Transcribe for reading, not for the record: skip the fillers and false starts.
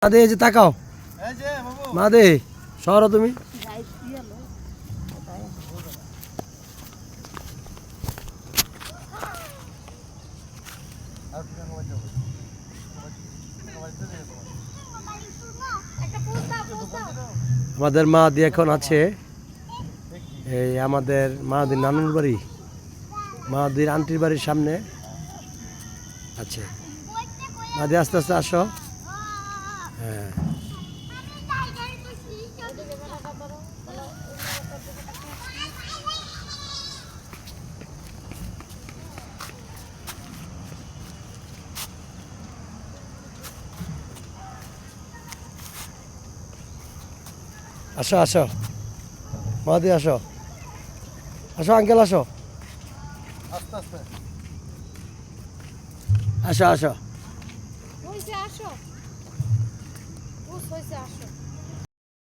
মাদে এই যে তাকাও, মাদে সরো তুমি। আমাদের মাদি এখন আছে এই আমাদের মাদির নানুর বাড়ি, মাদির আন্টির বাড়ির সামনে আছে। মাদি আস্তে আস্তে আসো। হ্যাঁ আসো আসো মাদি আসো, আসো আঙ্কেল আসো, আস্তে আস্তে আসো আসো। হইছে আসো, হইছে আসো।